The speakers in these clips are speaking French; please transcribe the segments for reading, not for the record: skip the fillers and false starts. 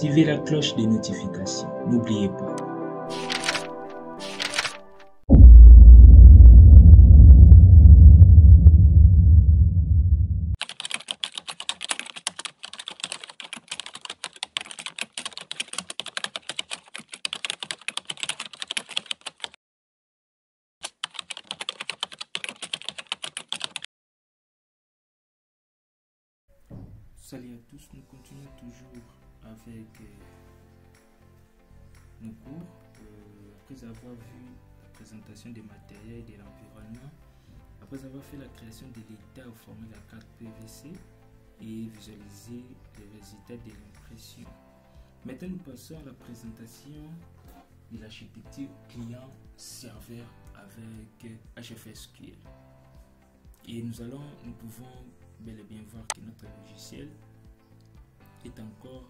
activez la cloche des notifications. N'oubliez pas. Salut à tous, nous continuons toujours avec nos cours. Après avoir vu la présentation des matériels et de l'environnement, après avoir fait la création de l'état au format de la carte PVC et visualiser les résultats de l'impression. Maintenant, nous passons à la présentation de l'architecture client-serveur avec HFSQL. Et nous pouvons bel et bien voir que notre logiciel est encore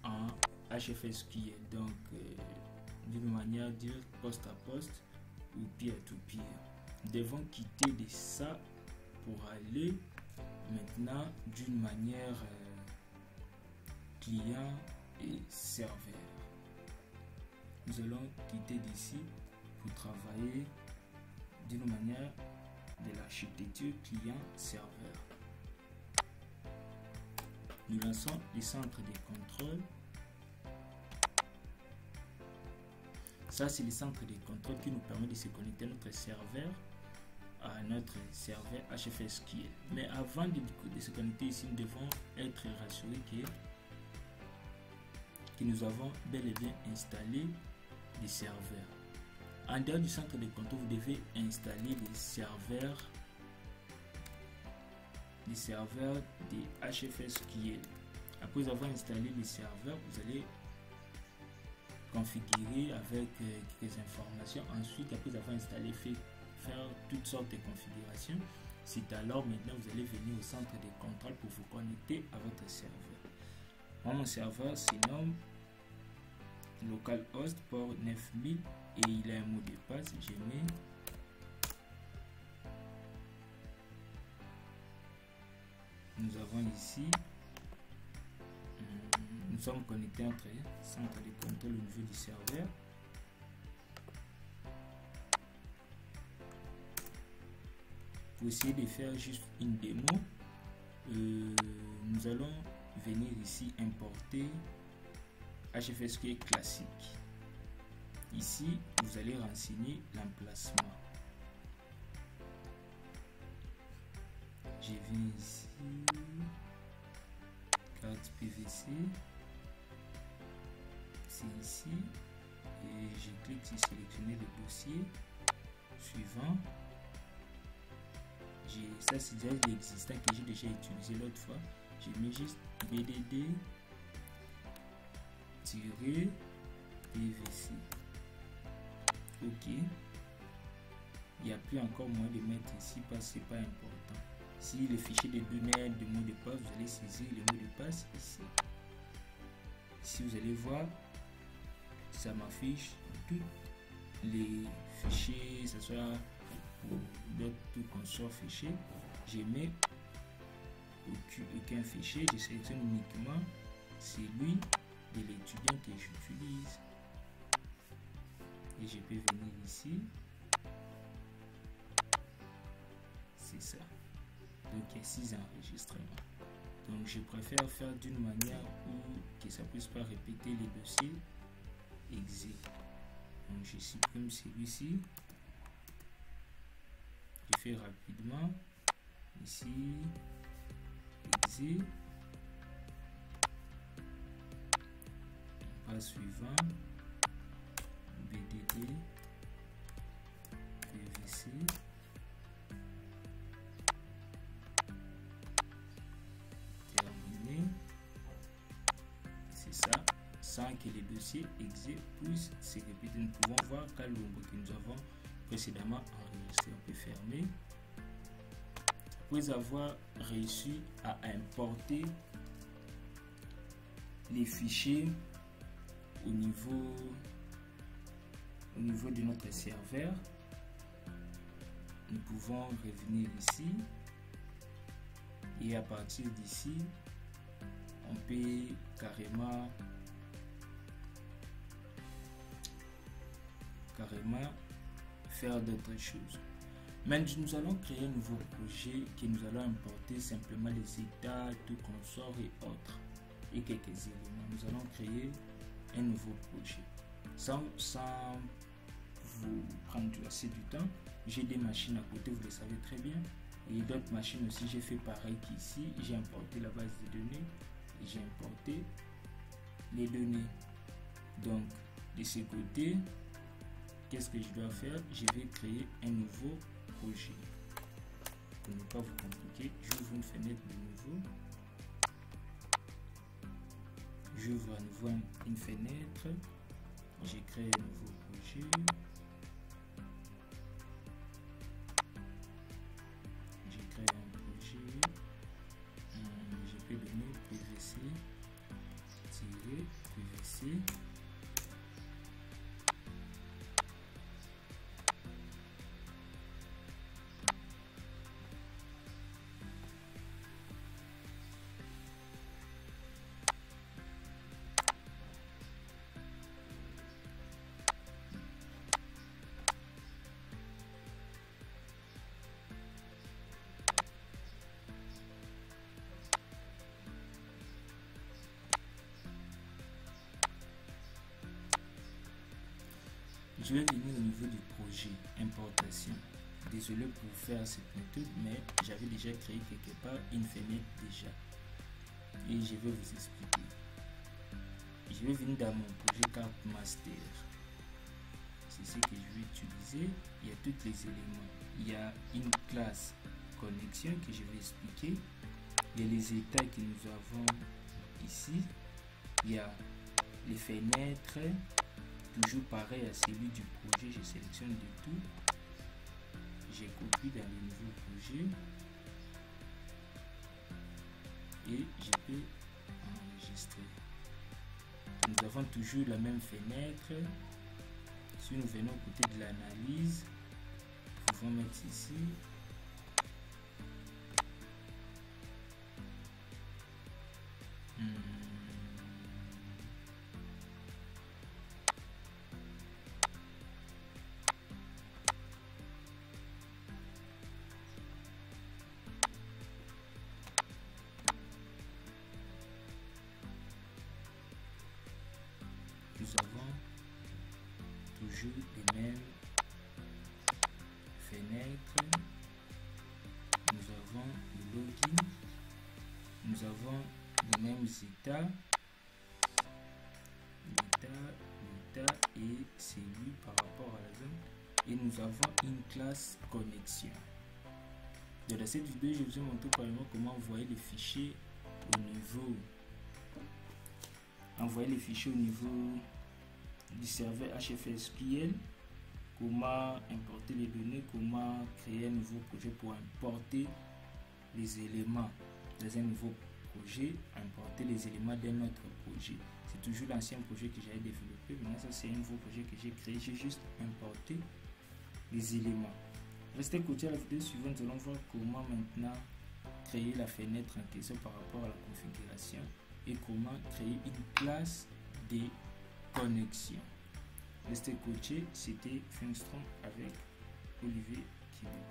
en HFSQL, donc d'une manière directe, poste à poste ou peer-to-peer. Nous devons quitter de ça pour aller maintenant d'une manière client et serveur. Nous allons quitter d'ici pour travailler d'une manière de l'architecture client-serveur. Nous lançons les centres de contrôle. Ça, c'est les centres de contrôle qui nous permettent de se connecter à notre serveur HFSQL. Mais avant de se connecter ici, nous devons être rassurés que nous avons bel et bien installé des serveurs. En dehors du centre de contrôle, vous devez installer les serveurs de HFSQL. Après avoir installé les serveurs, vous allez configurer avec quelques informations. Ensuite, après avoir installé, faire toutes sortes de configurations. C'est alors maintenant vous allez venir au centre de contrôle pour vous connecter à votre serveur. Moi, mon serveur se nomme localhost port 9000 et il a un mot de passe. Je mets nous avons ici nous sommes connectés entre centre de contrôle au niveau du serveur. Pour essayer de faire juste une démo, nous allons venir ici importer HFSQL classique. Ici, vous allez renseigner l'emplacement. Je viens ici, carte PVC, c'est ici, et je clique sur sélectionner le dossier suivant. Ça, c'est déjà l'existant que j'ai déjà utilisé l'autre fois. Je mets juste BDD PVC. Ok, il n'y a plus encore moyen de mettre ici parce que c'est pas important. Si le fichier de données de mot de passe, vous allez saisir le mot de passe ici. Ici, vous allez voir, ça m'affiche tous les fichiers, que ce soit pour d'autres consort fichier. Je mets aucun fichier, je sélectionne uniquement celui de l'étudiant que j'utilise. Et je peux venir ici, c'est ça. Donc il y a 6 enregistrements. Donc je préfère faire d'une manière où que ça puisse pas répéter les dossiers exe. Donc je supprime celui-ci. Je fais rapidement ici exe. Pas suivant BDD PVC. Terminé. C'est ça, sans que les dossiers exe puissent se répéter. Nous pouvons voir Kalumbo que nous avons précédemment enregistré. On peut fermer. Après avoir réussi à importer les fichiers au niveau de notre serveur, nous pouvons revenir ici et à partir d'ici peux carrément faire d'autres choses. Maintenant, nous allons créer un nouveau projet que nous allons importer simplement les états, tout consort et autres, et quelques éléments. Nous allons créer un nouveau projet. Sans vous prendre assez du temps, j'ai des machines à côté, vous le savez très bien, et d'autres machines aussi. J'ai fait pareil qu'ici, j'ai importé la base de données et j'ai importé les données. Donc, de ce côté, qu'est-ce que je dois faire? Je vais créer un nouveau projet. Pour ne pas vous compliquer, j'ouvre une fenêtre de nouveau. J'ouvre à nouveau une fenêtre. J'ai créé un nouveau projet. J'ai créé un projet. Je peux donner PVC-PVC. Je vais venir au niveau du projet importation. Désolé pour faire cette méthode, mais j'avais déjà créé quelque part une fenêtre déjà. Et je vais vous expliquer. Je vais venir dans mon projet carte master. C'est ce que je vais utiliser. Il y a tous les éléments. Il y a une classe connexion que je vais expliquer. Il y a les états que nous avons ici. Il y a les fenêtres. Toujours pareil à celui du projet, je sélectionne de tout. J'ai copié dans le nouveau projet. Et je peux enregistrer. Nous avons toujours la même fenêtre. Si nous venons au côté de l'analyse, nous pouvons mettre ici. Nous avons toujours les mêmes fenêtres. Nous avons le login. Nous avons les mêmes états. L'état et celui par rapport à la zone. Et nous avons une classe connexion. Dans cette vidéo, je vous ai montré probablement comment envoyer les fichiers au niveau du serveur HFSPL, comment importer les données, comment créer un nouveau projet pour importer les éléments dans un nouveau projet, importer les éléments d'un autre projet. C'est toujours l'ancien projet que j'avais développé, maintenant ça c'est un nouveau projet que j'ai créé, j'ai juste importé les éléments. Restez côté à la vidéo suivante, nous allons voir comment maintenant créer la fenêtre en question par rapport à la configuration et comment créer une classe de connexion. Restez coaché, c'était Finstrom avec Olivier Kibé.